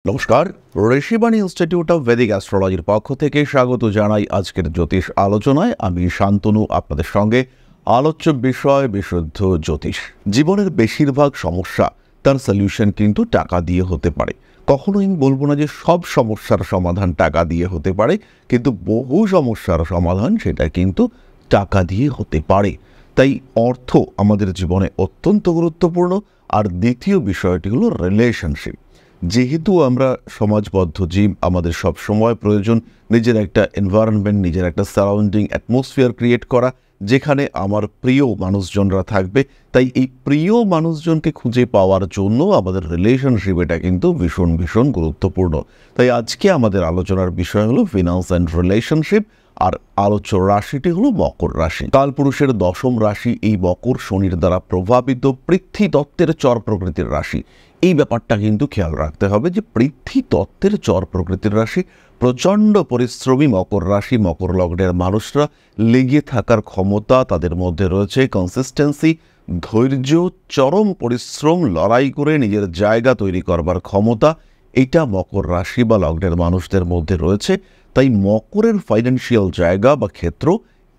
নমস্কার, Rishibani institute of Vedic অ্যাস্ট্রোলজির পক্ষ থেকে স্বাগত জানাই আজকের জ্যোতিষ আলোচনায়। আমি শান্তনু আপনাদের সঙ্গে। আলোচ্য বিষয় বিশুদ্ধ জ্যোতিষ। জীবনের বেশিরভাগ সমস্যা তার সলিউশন কিন্তু টাকা দিয়ে হতে পারে। কখনো আমি বলবো না যে সব সমস্যার সমাধান টাকা দিয়ে হতে পারে, কিন্তু বহু সমস্যার সমাধান সেটা কিন্তু টাকা দিয়ে হতে পারে। তাই অর্থ আমাদের জীবনে অত্যন্ত গুরুত্বপূর্ণ। আর দ্বিতীয় বিষয়টি হলো রিলেশনশিপ। যেহেতু আমরা সমাজবদ্ধ জীব, আমাদের সব সময় প্রয়োজন নিজের একটা এনভায়রনমেন্ট, নিজের একটা সারাউন্ডিং অ্যাটমসফিয়ার ক্রিয়েট করা, যেখানে আমার প্রিয় মানুষজনরা থাকবে। তাই এই প্রিয় মানুষজনকে খুঁজে পাওয়ার জন্য আমাদের রিলেশনশিপ এটা কিন্তু ভীষণ ভীষণ গুরুত্বপূর্ণ। তাই আজকে আমাদের আলোচনার বিষয় হলো ফিনান্স অ্যান্ড রিলেশনশিপ। আর আলোচ্য রাশিটি হলো মকর রাশি। কালপুরুষের দশম রাশি এই মকর, শনির দ্বারা প্রভাবিত পৃথ্বী তত্ত্বের চর প্রকৃতির রাশি। এই ব্যাপারটা কিন্তু খেয়াল রাখতে হবে যে পৃথ্বী তত্ত্বের চর প্রকৃতির রাশি। প্রচণ্ড পরিশ্রমী মকর রাশি, মকর লগ্নের মানুষরা লেগে থাকার ক্ষমতা তাদের মধ্যে রয়েছে, কনসিস্টেন্সি, ধৈর্য, চরম পরিশ্রম, লড়াই করে নিজের জায়গা তৈরি করবার ক্ষমতা, এটা মকর রাশি বা লগ্নের মানুষদের মধ্যে রয়েছে। তাই মকরের ফাইন্যান্সিয়াল জায়গা বা ক্ষেত্র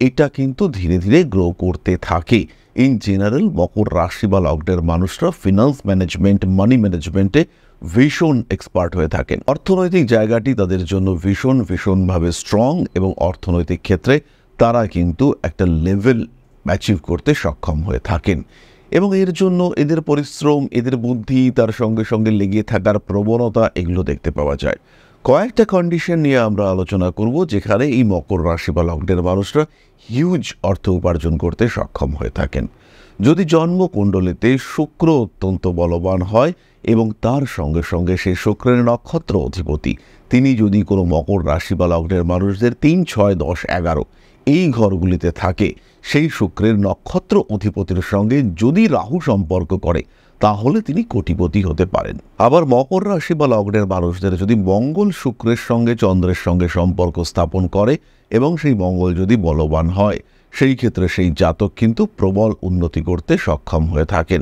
এটা কিন্তু ধীরে ধীরে গ্রো করতে থাকে। ইন জেনারেল মকর রাশি বা লগ্নের মানুষরা ফিনান্স ম্যানেজমেন্ট, মানি ম্যানেজমেন্টে ভীষণ এক্সপার্ট হয়ে থাকেন। অর্থনৈতিক জায়গাটি তাদের জন্য ভীষণভাবে স্ট্রং এবং অর্থনৈতিক ক্ষেত্রে তারা কিন্তু একটা লেভেল অ্যাচিভ করতে সক্ষম হয়ে থাকেন। এবং এর জন্য এদের পরিশ্রম, এদের বুদ্ধি, তার সঙ্গে সঙ্গে লেগে থাকার প্রবণতা, এগুলো দেখতে পাওয়া যায়। কয়েকটা কন্ডিশন নিয়ে আমরা আলোচনা করব যেখানে এই মকর রাশি বা লগ্নের মানুষরা হিউজ অর্থ উপার্জন করতে সক্ষম হয়ে থাকেন। যদি জন্মকুণ্ডলিতে শুক্র অত্যন্ত বলবান হয় এবং তার সঙ্গে সঙ্গে সেই শুক্রের নক্ষত্র অধিপতি তিনি যদি কোনো মকর রাশি বা লগ্নের মানুষদের 3, 6, 10, 11 এই ঘরগুলিতে থাকে, সেই শুক্রের নক্ষত্র অধিপতির সঙ্গে যদি রাহু সম্পর্ক করে তাহলে তিনি কোটিপতি হতে পারেন। আবার মকর রাশি বা লগ্নের মানুষদের যদি মঙ্গল শুক্রের সঙ্গে চন্দ্রের সঙ্গে সম্পর্ক স্থাপন করে এবং সেই মঙ্গল যদি বলবান হয়, সেই ক্ষেত্রে সেই জাতক কিন্তু প্রবল উন্নতি করতে সক্ষম হয়ে থাকেন।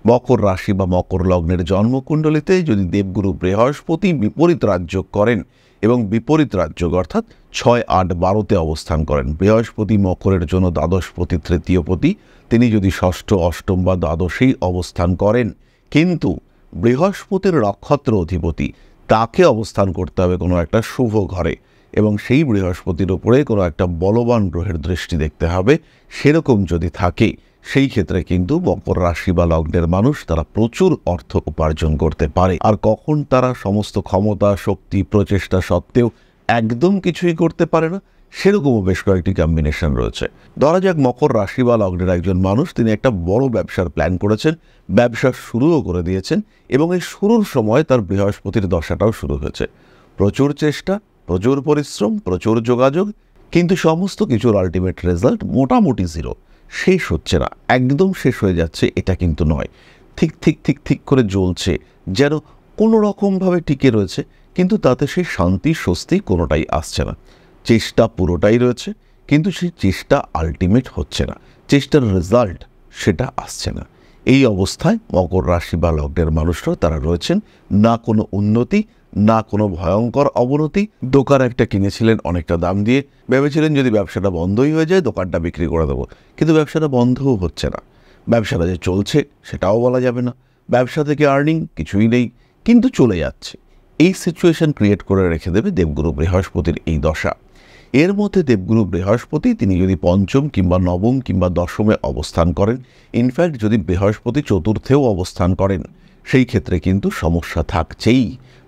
মকর রাশি বা মকর লগ্নের জন্মকুণ্ডলিতে যদি দেবগুরু বৃহস্পতি বিপরীত রাজযোগ করেন এবং বিপরীত রাজযোগ অর্থাৎ 6, 8, 12তে অবস্থান করেন, বৃহস্পতি মকরের জন্য দ্বাদশপতি, তৃতীয়পতি, তিনি যদি ষষ্ঠ, অষ্টম বা দ্বাদশেই অবস্থান করেন, কিন্তু বৃহস্পতির নক্ষত্র অধিপতি তাকে অবস্থান করতে হবে কোনো একটা শুভ ঘরে এবং সেই বৃহস্পতির উপরে কোনো একটা বলবান গ্রহের দৃষ্টি দেখতে হবে। সেরকম যদি থাকে, সেই ক্ষেত্রে কিন্তু মকর রাশি বা লগ্নের মানুষ তারা প্রচুর অর্থ উপার্জন করতে পারে। আর কখন তারা সমস্ত ক্ষমতা, শক্তি, প্রচেষ্টা সত্ত্বেও একদম কিছুই করতে পারে না, সেরকমও বেশ কয়েকটি কম্বিনেশন রয়েছে। ধরা যাক মকর রাশি বা লগ্নের একজন মানুষ, তিনি একটা বড় ব্যবসার প্ল্যান করেছেন, ব্যবসা শুরুও করে দিয়েছেন এবং এই শুরুর সময় তার বৃহস্পতির দশাটাও শুরু হয়েছে। প্রচুর চেষ্টা, প্রচুর পরিশ্রম, প্রচুর যোগাযোগ, কিন্তু সমস্ত কিছুর আলটিমেট রেজাল্ট মোটামুটি জিরো। শেষ হচ্ছে না, একদম শেষ হয়ে যাচ্ছে এটা কিন্তু নয়, ঠিক করে জ্বলছে, যেন কোনো রকমভাবে টিকে রয়েছে, কিন্তু তাতে সেই শান্তি, স্বস্তি কোনোটাই আসছে না। চেষ্টা পুরোটাই রয়েছে, কিন্তু সেই চেষ্টা আলটিমেট হচ্ছে না, চেষ্টার রেজাল্ট সেটা আসছে না। এই অবস্থায় মকর রাশি বা লগ্নের মানুষরা তারা রয়েছেন, না কোনো উন্নতি, না কোনো ভয়ঙ্কর অবনতি। দোকান একটা কিনেছিলেন অনেকটা দাম দিয়ে, ভেবেছিলেন যদি ব্যবসাটা বন্ধই হয়ে যায় দোকানটা বিক্রি করে দেবো, কিন্তু ব্যবসাটা বন্ধও হচ্ছে না। ব্যবসাটা যে চলছে সেটাও বলা যাবে না, ব্যবসা থেকে আর্নিং কিছুই নেই, কিন্তু চলে যাচ্ছে। এই সিচুয়েশন ক্রিয়েট করে রেখে দেবে দেবগুরু বৃহস্পতির এই দশা। এর মধ্যে দেবগুরু বৃহস্পতি তিনি যদি পঞ্চম কিংবা নবম কিংবা দশমে অবস্থান করেন, ইনফ্যাক্ট যদি বৃহস্পতি চতুর্থেও অবস্থান করেন, সেই ক্ষেত্রে কিন্তু সমস্যা থাকছেই।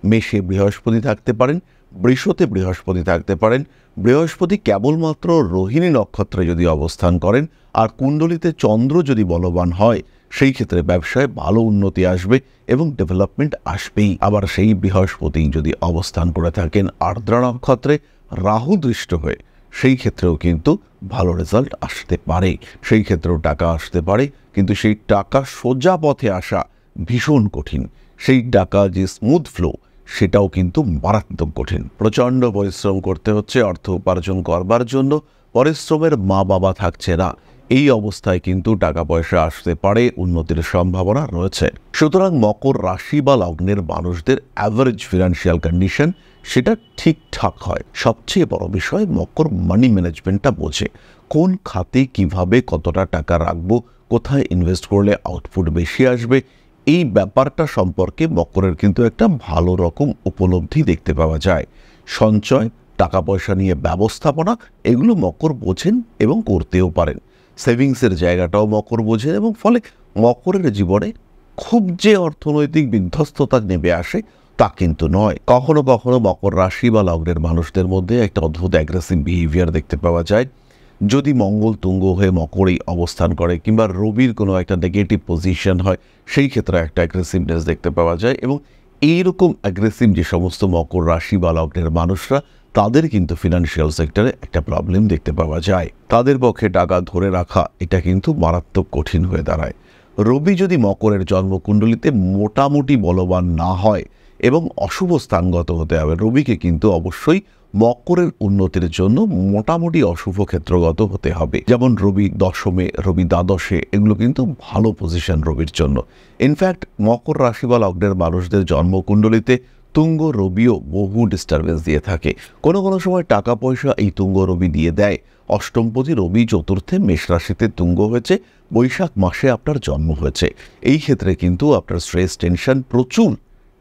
মেষে বৃহস্পতি থাকতে পারেন, বৃষতে বৃহস্পতি থাকতে পারেন। বৃহস্পতি কেবলমাত্র রোহিণী নক্ষত্রে যদি অবস্থান করেন আর কুণ্ডলিতে চন্দ্র যদি বলবান হয়, সেই ক্ষেত্রে ব্যবসায় ভালো উন্নতি আসবে এবং ডেভেলপমেন্ট আসবেই। আবার সেই বৃহস্পতি যদি অবস্থান করে থাকেন আর্দ্রা নক্ষত্রে রাহু দৃষ্ট হয়ে, সেই ক্ষেত্রেও কিন্তু ভালো রেজাল্ট আসতে পারে, সেই ক্ষেত্রেও টাকা আসতে পারে, কিন্তু সেই টাকা সোজা পথে আসা ভীষণ কঠিন। সেই টাকা যে স্মুথ ফ্লো সেটাও কিন্তু মারাত্মক কঠিন। প্রচণ্ড পরিশ্রম করতে হচ্ছে অর্থ উপার্জন করবার জন্য, পরিশ্রমের মা বাবা থাকছে না। এই অবস্থায় কিন্তু টাকা পয়সা আসতে পারে, উন্নতির সম্ভাবনা রয়েছে। সুতরাং মকর রাশি বা লগ্নের মানুষদের অ্যাভারেজ ফিনান্সিয়াল কন্ডিশন সেটা ঠিকঠাক হয়। সবচেয়ে বড় বিষয় মকর মানি ম্যানেজমেন্টটা বোঝে, কোন খাতে কিভাবে কতটা টাকা রাখবো, কোথায় ইনভেস্ট করলে আউটপুট বেশি আসবে, এই ব্যাপারটা সম্পর্কে মকরের কিন্তু একটা ভালো রকম উপলব্ধি দেখতে পাওয়া যায়। সঞ্চয়, টাকা পয়সা নিয়ে ব্যবস্থাপনা, এগুলো মকর বোঝেন এবং করতেও পারেন। সেভিংসের জায়গাটাও মকর বোঝেন এবং ফলে মকরের জীবনে খুব যে অর্থনৈতিক বিধ্বস্ততা নেমে আসে তা কিন্তু নয়। কখনো কখনো মকর রাশি বা লগ্নের মানুষদের মধ্যে একটা অদ্ভুত অ্যাগ্রেসিভ বিহেভিয়ার দেখতে পাওয়া যায়। যদি মঙ্গল তুঙ্গ হয়ে মকরেই অবস্থান করে কিংবা রবির কোনো একটা নেগেটিভ পজিশন হয়, সেই ক্ষেত্রে একটা অ্যাগ্রেসিভনেস দেখতে পাওয়া যায়। এবং এইরকম অ্যাগ্রেসিভ যে সমস্ত মকর রাশি বা লগ্নের মানুষরা, তাদের কিন্তু ফিনান্সিয়াল সেক্টরে একটা প্রবলেম দেখতে পাওয়া যায়। তাদের পক্ষে টাকা ধরে রাখা এটা কিন্তু মারাত্মক কঠিন হয়ে দাঁড়ায়। রবি যদি মকরের জন্মকুণ্ডলিতে মোটামুটি বলবান না হয় এবং অশুভ স্থানগত হতে হবে, রবিকে কিন্তু অবশ্যই মকরের উন্নতির জন্য মোটামুটি অশুভ ক্ষেত্রগত হতে হবে। যেমন রবি দশমে, রবি দ্বাদশে, এগুলো কিন্তু ভালো পজিশন রবির জন্য। ইনফ্যাক্ট মকর রাশি বা লগ্নের মানুষদের জন্মকুণ্ডলিতে তুঙ্গ রবিও বহু ডিস্টারবেন্স দিয়ে থাকে। কোনো কোনো সময় টাকা পয়সা এই তুঙ্গ রবি দিয়ে দেয়। অষ্টমপতি রবি চতুর্থে মেষ রাশিতে তুঙ্গ হয়েছে, বৈশাখ মাসে আপনার জন্ম হয়েছে। এই ক্ষেত্রে কিন্তু আপনার স্ট্রেস, টেনশন, প্রচুর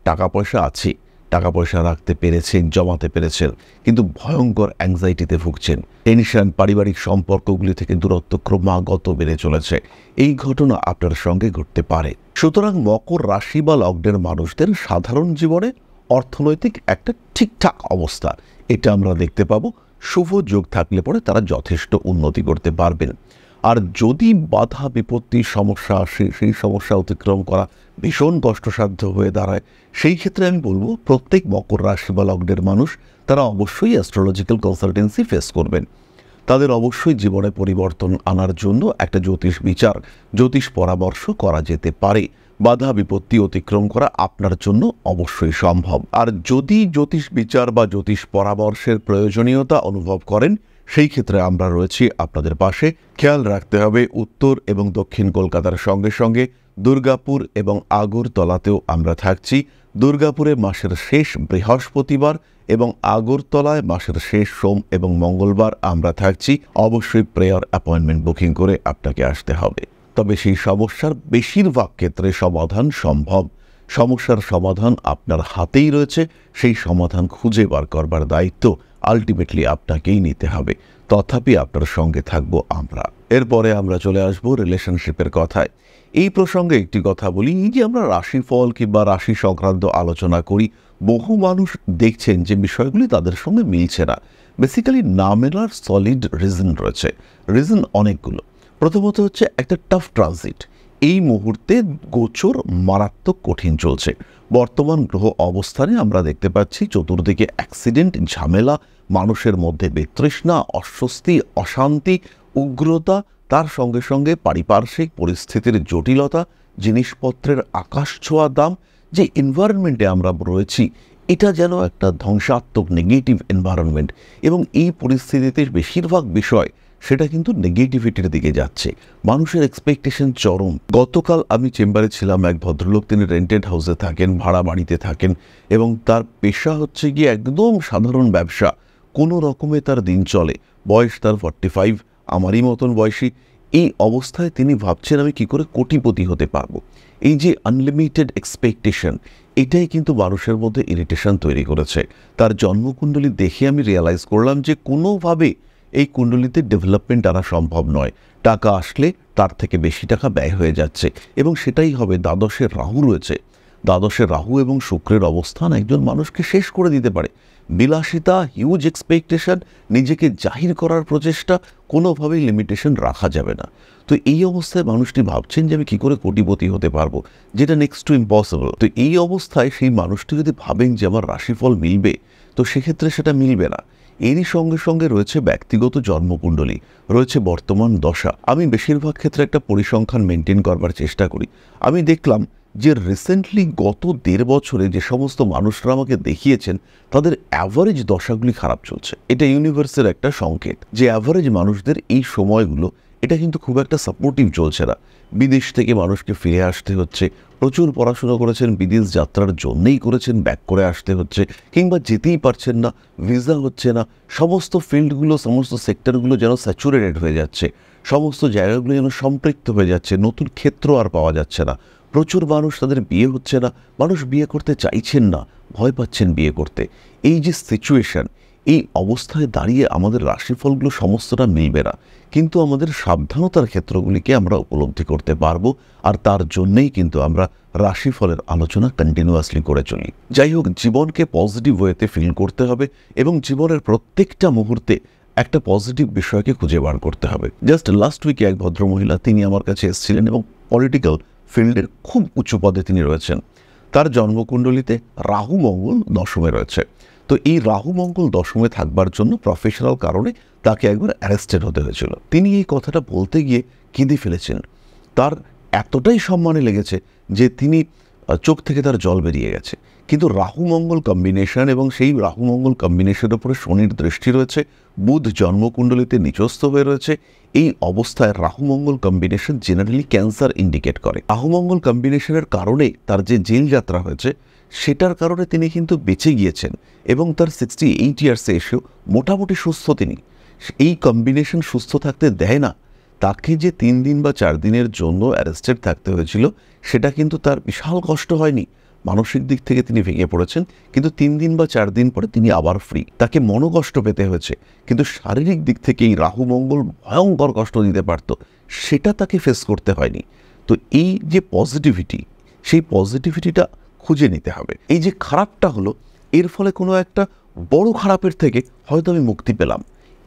টাকা পয়সা আছে, টাকা পয়সা রাখতে পেরেছেন, জমাতে পেরেছেন, কিন্তু ভয়ঙ্কর অ্যাংজাইটিতে ভুগছেন। টেনশন, পারিবারিক সম্পর্কগুলি থেকে দূরত্ব ক্রমাগত বেড়ে চলেছে। এই ঘটনা আপনার সঙ্গে ঘটতে পারে। সুতরাং মকর রাশি বা লগ্নের মানুষদের সাধারণ জীবনে অর্থনৈতিক একটা ঠিকঠাক অবস্থা এটা আমরা দেখতে পাবো। শুভ যোগ থাকলে পরে তারা যথেষ্ট উন্নতি করতে পারবেন। আর যদি বাধা বিপত্তি সমস্যা আসে, সেই সমস্যা অতিক্রম করা ভীষণ কষ্টসাধ্য হয়ে দাঁড়ায়, সেই ক্ষেত্রে আমি বলবো প্রত্যেক মকর রাশি বা লগ্নের মানুষ তারা অবশ্যই অ্যাস্ট্রোলজিক্যাল কনসালটেন্সি ফেস করবেন। তাদের অবশ্যই জীবনে পরিবর্তন আনার জন্য একটা জ্যোতিষ বিচার, জ্যোতিষ পরামর্শ করা যেতে পারে। বাধা বিপত্তি অতিক্রম করা আপনার জন্য অবশ্যই সম্ভব। আর যদি জ্যোতিষ বিচার বা জ্যোতিষ পরামর্শের প্রয়োজনীয়তা অনুভব করেন, সেই ক্ষেত্রে আমরা রয়েছি আপনাদের পাশে। খেয়াল রাখতে হবে উত্তর এবং দক্ষিণ কলকাতার সঙ্গে সঙ্গে দুর্গাপুর এবং আগরতলাতেও আমরা থাকছি। দুর্গাপুরে মাসের শেষ বৃহস্পতিবার এবং আগরতলায় মাসের শেষ সোম এবং মঙ্গলবার আমরা থাকছি। অবশ্যই প্রেয়ার অ্যাপয়েন্টমেন্ট বুকিং করে আপনাকে আসতে হবে। তবে সেই সমস্যার বেশিরভাগ ক্ষেত্রে সমাধান সম্ভব। সমস্যার সমাধান আপনার হাতেই রয়েছে, সেই সমাধান খুঁজে বার করবার দায়িত্ব আলটিমেটলি আপনাকেই নিতে হবে। তথাপি আপনার সঙ্গে থাকবো আমরা। এরপরে আমরা চলে আসবো রিলেশনশিপের কথায়। এই প্রসঙ্গে একটি কথা বলি, এই যে আমরা রাশিফল কিংবা রাশি সংক্রান্ত আলোচনা করি, বহু মানুষ দেখছেন যে বিষয়গুলি তাদের সঙ্গে মিলছে না। বেসিক্যালি না মেলার সলিড রিজন রয়েছে। রিজন অনেকগুলো। প্রথমত হচ্ছে একটা টাফ ট্রানজিট। এই মুহূর্তে গোচর মারাত্মক কঠিন চলছে। বর্তমান গ্রহ অবস্থানে আমরা দেখতে পাচ্ছি চতুর্দিকে অ্যাক্সিডেন্ট, ঝামেলা, মানুষের মধ্যে বিতৃষ্ণা, অস্বস্তি, অশান্তি, উগ্রতা, তার সঙ্গে সঙ্গে পারিপার্শ্বিক পরিস্থিতির জটিলতা, জিনিসপত্রের আকাশ ছোঁয়া দাম। যে এনভায়রনমেন্টে আমরা রয়েছি এটা যেন একটা ধ্বংসাত্মক নেগেটিভ এনভায়রনমেন্ট, এবং এই পরিস্থিতিতে বেশিরভাগ বিষয় সেটা কিন্তু নেগেটিভিটির দিকে যাচ্ছে। মানুষের এক্সপেকটেশন চরম। গতকাল আমি চেম্বারে ছিলাম, এক ভদ্রলোক, তিনি রেন্টেড হাউসে থাকেন, ভাড়া বাড়িতে থাকেন, এবং তার পেশা হচ্ছে গিয়ে একদম সাধারণ ব্যবসা। কোনো রকমে তার দিন চলে। বয়স তার 45, আমারই মতন বয়সী। এই অবস্থায় তিনি ভাবছেন আমি কি করে কোটিপতি হতে পারবো। এই যে আনলিমিটেড এক্সপেকটেশন, এটাই কিন্তু মানুষের মধ্যে ইরিটেশন তৈরি করেছে। তার জন্মকুণ্ডলী দেখে আমি রিয়েলাইজ করলাম যে কোনোভাবে এই কুণ্ডলিতে ডেভেলপমেন্ট আনা সম্ভব নয়। টাকা আসলে তার থেকে বেশি টাকা ব্যয় হয়ে যাচ্ছে, এবং সেটাই হবে। দ্বাদশের রাহু রয়েছে। দ্বাদশের রাহু এবং শুক্রের অবস্থান একজন মানুষকে শেষ করে দিতে পারে। বিলাসিতা, হিউজ এক্সপেকটেশন, নিজেকে জাহির করার প্রচেষ্টা, কোনোভাবেই লিমিটেশন রাখা যাবে না। তো এই অবস্থায় মানুষটি ভাবছেন যে আমি কী করে কোটিপতি হতে পারবো, যেটা নেক্সট টু ইম্পসিবল। তো এই অবস্থায় সেই মানুষটি যদি ভাবেন যে আমার রাশিফল মিলবে, তো সেক্ষেত্রে সেটা মিলবে না। এরই সঙ্গে সঙ্গে রয়েছে ব্যক্তিগত জন্মকুণ্ডলী, রয়েছে বর্তমান দশা। আমি বেশিরভাগ ক্ষেত্রে একটা পরিসংখ্যান মেনটেন করবার চেষ্টা করি। আমি দেখলাম যে রিসেন্টলি গত 1.5 বছরে যে সমস্ত মানুষরা আমাকে দেখিয়েছেন, তাদের অ্যাভারেজ দশাগুলি খারাপ চলছে। এটা ইউনিভার্সের একটা সংকেত যে অ্যাভারেজ মানুষদের এই সময়গুলো এটা কিন্তু খুব একটা সাপোর্টিভ চলছে না। বিদেশ থেকে মানুষকে ফিরে আসতে হচ্ছে, প্রচুর পড়াশোনা করেছেন, বিদেশ যাত্রার জন্যেই করেছেন, ব্যাক করে আসতে হচ্ছে, কিংবা যেতেই পারছেন না, ভিসা হচ্ছে না। সমস্ত ফিল্ডগুলো, সমস্ত সেক্টরগুলো যেন স্যাচুরেটেড হয়ে যাচ্ছে, সমস্ত জায়গাগুলো যেন সম্পৃক্ত হয়ে যাচ্ছে, নতুন ক্ষেত্র আর পাওয়া যাচ্ছে না। প্রচুর মানুষ, তাদের বিয়ে হচ্ছে না, মানুষ বিয়ে করতে চাইছেন না, ভয় পাচ্ছেন বিয়ে করতে। এই যে সিচুয়েশন, এই অবস্থায় দাঁড়িয়ে আমাদের রাশিফলগুলো সমস্তটা মিলবে না, কিন্তু আমাদের সাবধানতার ক্ষেত্রগুলিকে আমরা উপলব্ধি করতে পারবো, আর তার জন্যেই কিন্তু আমরা রাশিফলের আলোচনা কন্টিনিউয়াসলি করে চলি। যাই হোক, জীবনকে পজিটিভ ওয়েতে ফিল করতে হবে এবং জীবনের প্রত্যেকটা মুহূর্তে একটা পজিটিভ বিষয়কে খুঁজে বার করতে হবে। জাস্ট লাস্ট উইকে এক ভদ্রমহিলা, তিনি আমার কাছে এসেছিলেন এবং পলিটিক্যাল ফিল্ডের খুব উঁচু পদে তিনি রয়েছেন। তার জন্মকুণ্ডলিতে রাহু মঙ্গল দশমে রয়েছে। তো এই রাহু মঙ্গল দশমে থাকবার জন্য প্রফেশনাল কারণে তাকে একবার অ্যারেস্টেড হতে হয়েছিল। তিনি এই কথাটা বলতে গিয়ে কেঁদে ফেলেছেন। তার এতটাই সম্মানে লেগেছে যে তিনি চোখ থেকে তার জল বেরিয়ে গেছে। কিন্তু রাহু মঙ্গল কম্বিনেশন, এবং সেই রাহু মঙ্গল কম্বিনেশনের উপরে শনির দৃষ্টি রয়েছে, বুধ জন্মকুণ্ডলিতে নিচস্থ হয়ে রয়েছে। এই অবস্থায় রাহু মঙ্গল কম্বিনেশন জেনারেলি ক্যান্সার ইন্ডিকেট করে। রাহু মঙ্গল কম্বিনেশনের কারণে তার যে জেল যাত্রা হয়েছে, সেটার কারণে তিনি কিন্তু বেঁচে গিয়েছেন এবং তার 68 ইয়ার্সে এসেও মোটামুটি সুস্থ তিনি। এই কম্বিনেশন সুস্থ থাকতে দেয় না। তাকে যে 3 দিন বা 4 দিনের জন্য অ্যারেস্টেড থাকতে হয়েছিল, সেটা কিন্তু তার বিশাল কষ্ট হয়নি। মানসিক দিক থেকে তিনি ভেঙে পড়েছেন, কিন্তু 3 দিন বা 4 দিন পরে তিনি আবার ফ্রি। তাকে মনোকষ্ট পেতে হয়েছে, কিন্তু শারীরিক দিক থেকে এই রাহু মঙ্গল ভয়ঙ্কর কষ্ট দিতে পারত, সেটা তাকে ফেস করতে হয়নি। তো এই যে পজিটিভিটি, সেই পজিটিভিটিটা খুঁজে নিতে হবে। এই যে খারাপটা হলো, এর ফলে কোনো একটা বড় খারাপের থেকে হয়তো আমি মুক্তি পেলাম,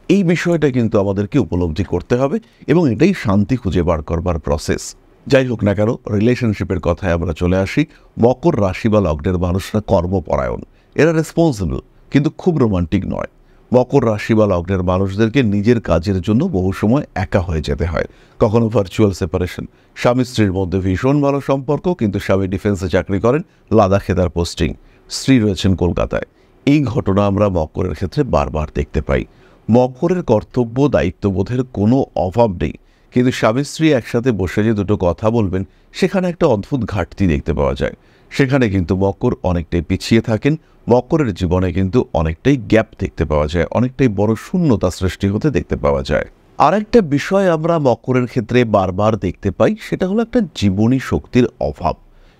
এই বিষয়টা কিন্তু আমাদেরকে উপলব্ধি করতে হবে, এবং এটাই শান্তি খুঁজে বার করবার প্রসেস। যাই হোক না কেন, রিলেশনশিপের কথায় আমরা চলে আসি। মকর রাশি বা লগ্নের মানুষরা কর্মপরায়ণ, এরা রেসপন্সিবল, কিন্তু খুব রোমান্টিক নয়। মকর রাশি বা লগ্নের মানুষদেরকে নিজের কাজের জন্য বহু সময় একা হয়ে যেতে হয়, কখনো ভার্চুয়াল সেপারেশন। স্বামী স্ত্রীর মধ্যে ভীষণ ভালো সম্পর্ক, কিন্তু স্বামী ডিফেন্সে চাকরি করেন, লাদাখে তার পোস্টিং, স্ত্রী রয়েছেন কলকাতায়। এই ঘটনা আমরা মকরের ক্ষেত্রে বারবার দেখতে পাই। মকরের কর্তব্য দায়িত্ববোধের কোনো অভাব নেই, কিন্তু স্বামী স্ত্রী একসাথে বসে যে দুটো কথা বলবেন, সেখানে একটা অদ্ভুত ঘাটতি দেখতে পাওয়া যায়। সেখানে কিন্তু মকর অনেকটাই পিছিয়ে থাকেন। মকরের জীবনে কিন্তু অনেকটাই গ্যাপ দেখতে পাওয়া যায়, অনেকটাই বড় শূন্যতা সৃষ্টি হতে দেখতে পাওয়া যায়। আরেকটা বিষয় আমরা মকরের ক্ষেত্রে বারবার দেখতে পাই, সেটা হলো একটা জীবনী শক্তির অভাব।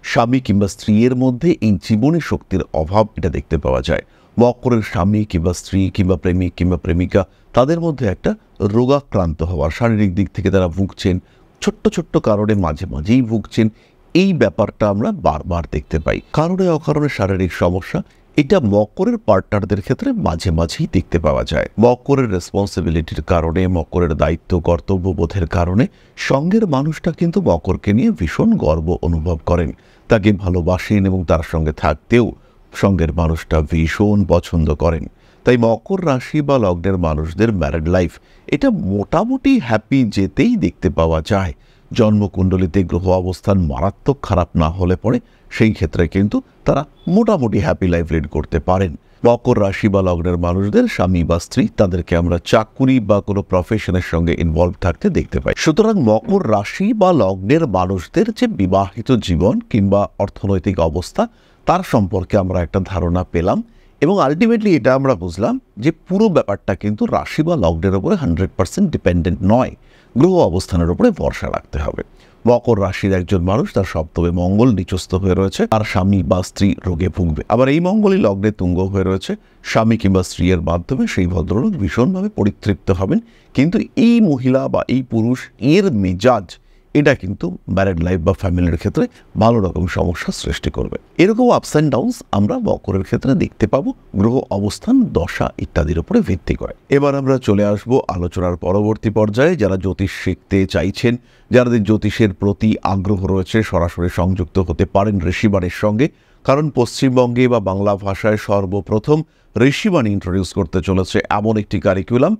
স্বামী কিংবা স্ত্রীর মধ্যে এই জীবনী শক্তির অভাব, এটা দেখতে পাওয়া যায়। মকরের স্বামী কিংবা স্ত্রী কিংবা প্রেমিক কিংবা প্রেমিকা, তাদের মধ্যে একটা রোগাক্রান্ত হওয়ার, শারীরিক দিক থেকে তারা ভুগছেন, ছোট্ট ছোট্ট কারণে মাঝে মাঝেই ভুগছেন, এই ব্যাপারটা আমরা বারবার দেখতে পাই। কারণে অকারণে শারীরিক সমস্যা, এটা মকরের পার্টনারদের ক্ষেত্রে মাঝে মাঝেই দেখতে পাওয়া যায়। মকরের রেসপন্সিবিলিটির কারণে, মকরের দায়িত্ব কর্তব্যবোধের কারণে সঙ্গের মানুষটা কিন্তু মকরকে নিয়ে ভীষণ গর্ব অনুভব করেন, তাকে ভালোবাসেন এবং তার সঙ্গে থাকতেও সঙ্গের মানুষটা ভীষণ পছন্দ করেন। তাই মকর রাশি বা লগ্নের মানুষদের ম্যারিড লাইফ, এটা মোটামুটি হ্যাপি যেতেই দেখতে পাওয়া যায়। জন্মকুণ্ডলিতে গ্রহ অবস্থান মারাত্মক খারাপ না হলে পরে সেই ক্ষেত্রে কিন্তু তারা মোটামুটি হ্যাপি লাইফ লিড করতে পারেন। মকর রাশি বা লগ্নের মানুষদের স্বামী বা স্ত্রী, তাদেরকে আমরা চাকুরি বা কোনো প্রফেশনের সঙ্গে ইনভলভ থাকতে দেখতে পাই। সুতরাং মকর রাশি বা লগ্নের মানুষদের যে বিবাহিত জীবন কিংবা অর্থনৈতিক অবস্থা, তার সম্পর্কে আমরা একটা ধারণা পেলাম, এবং আলটিমেটলি এটা আমরা বুঝলাম যে পুরো ব্যাপারটা কিন্তু রাশি বা লগ্নের উপরে 100% ডিপেন্ডেন্ট নয়, গ্রহ অবস্থানের উপরে ভরসা রাখতে হবে। মকর রাশির একজন মানুষ, তার সপ্তমে মঙ্গল নিচস্থ হয়ে রয়েছে, আর স্বামী বা স্ত্রী রোগে ভুগবে। আবার এই মঙ্গলই লগ্নে তুঙ্গ হয়ে রয়েছে, স্বামী কিংবা স্ত্রীর মাধ্যমে সেই ভদ্রলোক ভীষণভাবে পরিতৃপ্ত হবেন, কিন্তু এই মহিলা বা এই পুরুষ, এর মেজাজ, এটা কিন্তু ম্যারিড লাইফ বা ফ্যামিলির ক্ষেত্রে ভালো রকম সমস্যা সৃষ্টি করবে। এরকম আপস অ্যান্ড ডাউনস আমরা মকরের ক্ষেত্রে দেখতে পাবো, গ্রহ অবস্থান, দশা ইত্যাদির উপরে ভিত্তি করে। এবার আমরা চলে আসব আলোচনার পরবর্তী পর্যায়ে। যারা জ্যোতিষ শিখতে চাইছেন, যাদের জ্যোতিষের প্রতি আগ্রহ রয়েছে, সরাসরি সংযুক্ত হতে পারেন ঋষিবাণীর সঙ্গে, কারণ পশ্চিমবঙ্গে বা বাংলা ভাষায় সর্বপ্রথম ঋষিবাণী ইন্ট্রোডিউস করতে চলেছে এমন একটি কারিকুলাম,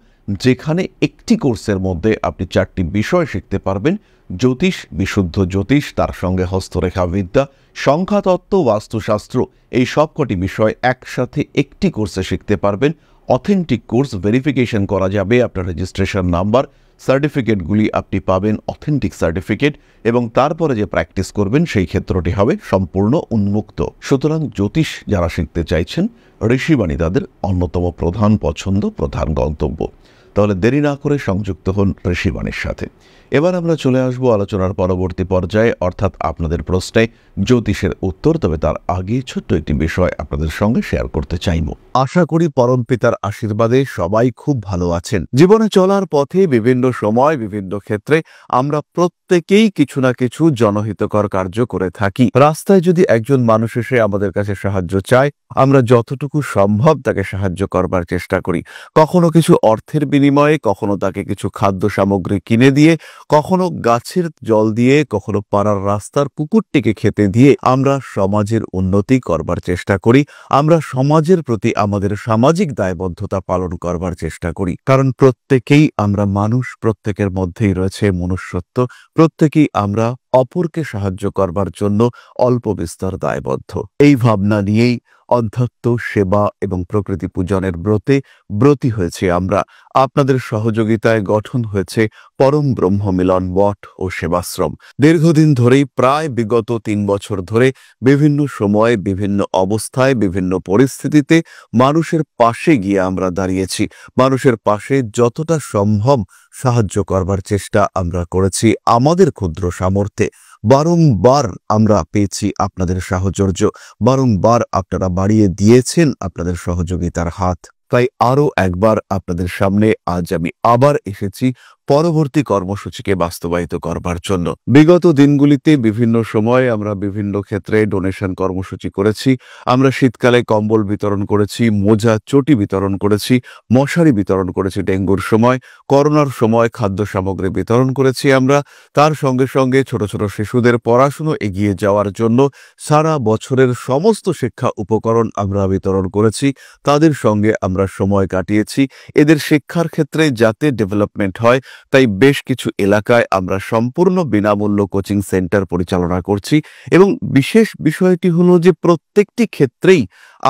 যেখানে একটি কোর্সের মধ্যে আপনি 4টি বিষয় শিখতে পারবেন। জ্যোতিষ, বিশুদ্ধ জ্যোতিষ, তার সঙ্গে হস্তরেখা বিদ্যা, সংখ্যাতত্ত্ব, বাস্তুশাস্ত্র, এই সবকটি বিষয় একসাথে একটি কোর্সে শিখতে পারবেন। অথেন্টিক কোর্স ভেরিফিকেশন করা যাবে। আপনার রেজিস্ট্রেশন নাম্বার, সার্টিফিকেটগুলি আপনি পাবেন অথেন্টিক সার্টিফিকেট, এবং তারপরে যে প্র্যাকটিস করবেন সেই ক্ষেত্রটি হবে সম্পূর্ণ উন্মুক্ত। সুতরাং জ্যোতিষ যারা শিখতে চাইছেন, ঋষিবাণী তাদের অন্যতম প্রধান পছন্দ, প্রধান গন্তব্য। তাহলে দেরি না করে সংযুক্ত হন ঋষিবাণীর সাথে। এবার আমরা চলে আসব আলোচনার পরবর্তী পর্যায়ে, অর্থাৎ আপনাদের প্রশ্নে জ্যোতিষের উত্তর। তবে তার আগে ছোট্ট একটি বিষয় আপনাদের সঙ্গে শেয়ার করতে চাইব। আশা করি পরমপিতার আশীর্বাদে সবাই খুব ভালো আছেন। জীবনে চলার পথে বিভিন্ন সময় বিভিন্ন ক্ষেত্রে আমরা প্রত্যেকেই কিছু না কিছু জনহিতকর কার্য করে থাকি। রাস্তায় যদি একজন মানুষ এসে আমাদের কাছে সাহায্য চায়, আমরা যতটুকু সম্ভব তাকে সাহায্য করবার চেষ্টা করি। কখনো কিছু অর্থের বিনিময়ে, কখনো তাকে কিছু খাদ্য সামগ্রী কিনে দিয়ে, কখনো গাছের জল দিয়ে, কখনো পাড়ার রাস্তার কুকুরটিকে খেতে দিয়ে আমরা সমাজের উন্নতি করবার চেষ্টা করি। আমরা সমাজের প্রতি আমাদের সামাজিক দায়বদ্ধতা পালন করবার চেষ্টা করি। কারণ প্রত্যেকেই আমরা মানুষ, প্রত্যেকের মধ্যেই রয়েছে মনুষ্যত্ব, প্রত্যেকেই আমরা অপরকে সাহায্য করবার জন্য অল্প বিস্তর দায়বদ্ধ। এই ভাবনা নিয়েই অধ্যাত্ম, সেবা এবং প্রকৃতি পূজনের ব্রতী হয়েছে আমরা। আপনাদের সহযোগিতায় গঠন হয়েছে পরম ব্রহ্ম মিলন মঠ ও সেবাশ্রম। দীর্ঘদিন ধরেই, প্রায় বিগত 3 বছর ধরে বিভিন্ন সময়ে, বিভিন্ন অবস্থায়, বিভিন্ন পরিস্থিতিতে মানুষের পাশে গিয়ে আমরা দাঁড়িয়েছি। মানুষের পাশে যতটা সম্ভব সাহায্য করবার চেষ্টা আমরা করেছি আমাদের ক্ষুদ্র সামর্থ্যে। বারংবার আমরা পেয়েছি আপনাদের সাহচর্য, বারংবার আপনারা বাড়িয়ে দিয়েছেন আপনাদের সহযোগিতার হাত। তাই আরও একবার আপনাদের সামনে আজ আমি আবার এসেছি পরবর্তী কর্মসূচিকে বাস্তবায়িত করবার জন্য। বিগত দিনগুলিতে বিভিন্ন সময়ে আমরা বিভিন্ন ক্ষেত্রে ডোনেশন কর্মসূচি করেছি। আমরা শীতকালে কম্বল বিতরণ করেছি, মোজা, চটি বিতরণ করেছি, মশারি বিতরণ করেছি ডেঙ্গুর সময়, করোনার সময় খাদ্য সামগ্রী বিতরণ করেছি আমরা। তার সঙ্গে সঙ্গে ছোট ছোট শিশুদের পড়াশুনো এগিয়ে যাওয়ার জন্য সারা বছরের সমস্ত শিক্ষা উপকরণ আমরা বিতরণ করেছি। তাদের সঙ্গে আমরা সময় কাটিয়েছি। এদের শিক্ষার ক্ষেত্রে যাতে ডেভেলপমেন্ট হয়, তাই বেশ কিছু এলাকায় আমরা সম্পূর্ণ বিনামূল্য কোচিং সেন্টার পরিচালনা করছি। এবং বিশেষ বিষয়টি হলো যে প্রত্যেকটি ক্ষেত্রেই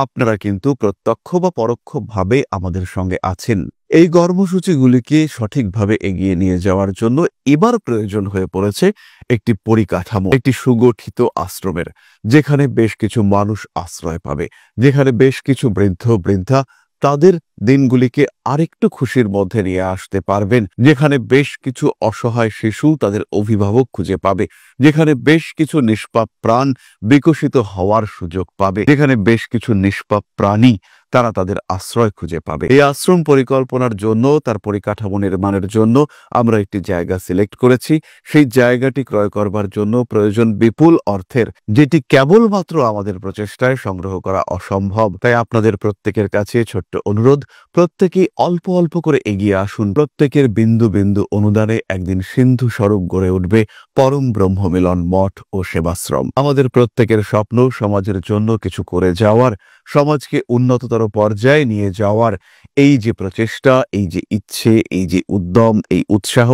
আপনারা কিন্তু প্রত্যক্ষ বা পরোক্ষভাবে আমাদের সঙ্গে আছেন। এই কর্মসূচিগুলিকে সঠিকভাবে এগিয়ে নিয়ে যাওয়ার জন্য এবার প্রয়োজন হয়ে পড়েছে একটি পরিকাঠামো, একটি সুগঠিত আশ্রমের, যেখানে বেশ কিছু মানুষ আশ্রয় পাবে, যেখানে বেশ কিছু বৃদ্ধ বৃদ্ধা তাদের দিনগুলিকে আরেকটু খুশির মধ্যে নিয়ে আসতে পারবেন, যেখানে বেশ কিছু অসহায় শিশু তাদের অভিভাবক খুঁজে পাবে, যেখানে বেশ কিছু নিষ্পাপ প্রাণ বিকশিত হওয়ার সুযোগ পাবে, যেখানে বেশ কিছু নিষ্পাপ প্রাণী তারা তাদের আশ্রয় খুঁজে পাবে। এই আশ্রম পরিকল্পনার জন্য, তার পরিকাঠামো নির্মাণের জন্য আমরা একটি জায়গা সিলেক্ট করেছি। সেই জায়গাটি ক্রয় করবার জন্য প্রয়োজন বিপুল অর্থের, যেটি কেবলমাত্র আমাদের প্রচেষ্টায় সংগ্রহ করা অসম্ভব। তাই আপনাদের প্রত্যেকের কাছে ছোট্ট অনুরোধ, প্রত্যেকেই অল্প অল্প করে এগিয়ে আসুন। প্রত্যেকের বিন্দু বিন্দু অনুদানে একদিন সিন্ধু স্বরূপ গড়ে উঠবে পরম ব্রহ্ম মিলন মঠ ও সেবাশ্রম। আমাদের প্রত্যেকের স্বপ্ন সমাজের জন্য কিছু করে যাওয়ার, সমাজকে উন্নততর পর্যায়ে নিয়ে যাওয়ার। এই যে প্রচেষ্টা, এই যে ইচ্ছে, এই যে উদ্যম, এই উৎসাহ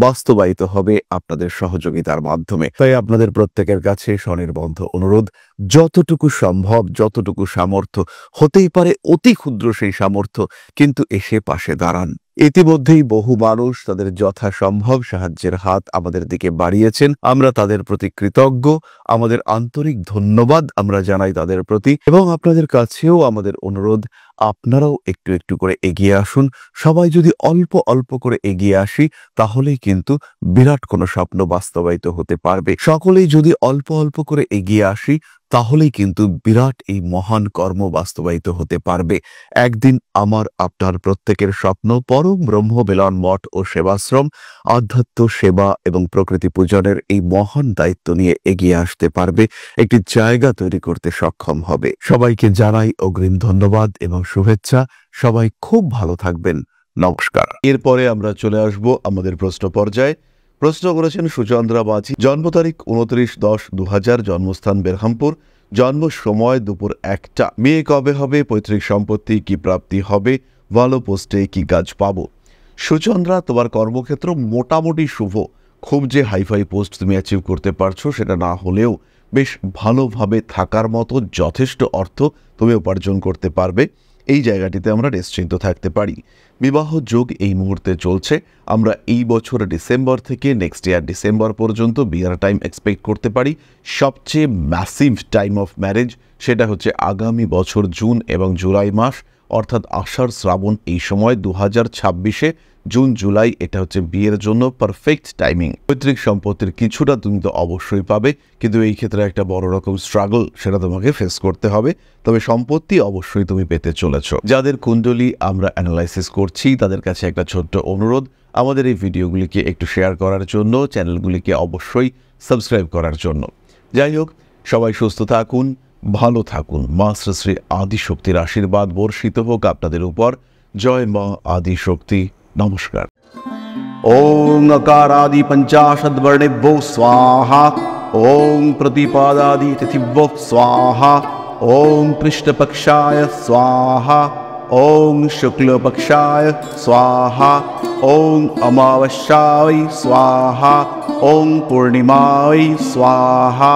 বাস্তবায়িত হবে আপনাদের সহযোগিতার মাধ্যমে। তাই আপনাদের প্রত্যেকের কাছে স্বনির্বন্ধ অনুরোধ, যতটুকু সম্ভব, যতটুকু সামর্থ্য, হতেই পারে অতি ক্ষুদ্র সেই সামর্থ্য, কিন্তু এসে পাশে দাঁড়ান। ইতিমধ্যেই বহু মানুষ তাদের যথাসম্ভব সাহায্যের হাত আমাদের দিকে বাড়িয়েছেন। আমরা তাদের প্রতি কৃতজ্ঞ, আমাদের আন্তরিক ধন্যবাদ আমরা জানাই তাদের প্রতি। এবং আপনাদের কাছেও আমাদের অনুরোধ, আপনারাও একটু একটু করে এগিয়ে আসুন। সবাই যদি অল্প অল্প করে এগিয়ে আসি, তাহলেই কিন্তু বিরাট কোনো স্বপ্ন বাস্তবায়িত হতে পারবে। সকলেই যদি অল্প অল্প করে এগিয়ে আসি, তাহলেই কিন্তু বিরাট এই মহান কর্ম বাস্তবায়িত হতে পারবে। একদিন আমার আপনার প্রত্যেকের স্বপ্ন পরম ব্রহ্ম মিলন মঠ ও সেবাশ্রম আধ্যাত্ম, সেবা এবং প্রকৃতি পূজনের এই মহান দায়িত্ব নিয়ে এগিয়ে আসতে পারবে, একটি জায়গা তৈরি করতে সক্ষম হবে। সবাইকে জানাই অগ্রিম ধন্যবাদ এবং শুভেচ্ছা। সবাই খুব ভালো থাকবেন। নমস্কার। এরপরে আমরা চলে আসব আমাদের প্রশ্ন পর্যায়ে। প্রশ্ন করেছেন সুচন্দ্রা মাঝি। জন্ম তারিখ 29/10/2000, জন্মস্থান বেরহামপুর, জন্ম সময় দুপুর 1টা। মেয়ে কবে হবে, পৈতৃক সম্পত্তি কি প্রাপ্তি হবে, ভালো পোস্টে কি কাজ পাবো? সুচন্দ্রা, তোমার কর্মক্ষেত্র মোটামুটি শুভ। খুব যে হাইফাই পোস্ট তুমি অ্যাচিভ করতে পারছো সেটা না হলেও বেশ ভালোভাবে থাকার মতো যথেষ্ট অর্থ তুমি উপার্জন করতে পারবে। এই জায়গাটিতে আমরা নিশ্চিন্ত থাকতে পারি। বিবাহ যোগ এই মুহূর্তে চলছে। আমরা এই বছর ডিসেম্বর থেকে নেক্সট ইয়ার ডিসেম্বর পর্যন্ত বিয়ার টাইম এক্সপেক্ট করতে পারি। সবচেয়ে ম্যাসিভ টাইম অফ ম্যারেজ সেটা হচ্ছে আগামী বছর জুন এবং জুলাই মাস, অর্থাৎ আষাঢ় শ্রাবণ এই সময় 2026-এ জুন জুলাই, এটা হচ্ছে বিয়ের জন্য পারফেক্ট টাইমিং। পৈতৃক সম্পত্তির কিছুটা তুমি তো অবশ্যই পাবে, কিন্তু এই ক্ষেত্রে একটা বড় রকম স্ট্রাগল সেটা তোমাকে ফেস করতে হবে। তবে সম্পত্তি অবশ্যই তুমি পেতে চলেছ। যাদের কুণ্ডলী আমরা অ্যানালাইসিস করছি তাদের কাছে একটা ছোট্ট অনুরোধ, আমাদের এই ভিডিওগুলিকে একটু শেয়ার করার জন্য, চ্যানেলগুলিকে অবশ্যই সাবস্ক্রাইব করার জন্য। যাই হোক, সবাই সুস্থ থাকুন, ভালো থাকুন। মা শ্রী শ্রী আদিশক্তির আশীর্বাদ বর্ষিত হোক আপনাদের উপর। জয় মা আদিশক্তি। নমস্কার। ओम अकारादि पंचाशद्वर्णेभ्यो स्वाहा। ओम प्रतिपादादि तिथिभ्यो स्वाहा। ओम कृष्णपक्षाय स्वाहा। ओम शुक्लपक्षाय स्वाहा। ओम अमावस्याय स्वाहा। ओम पूर्णिमाय स्वाहा।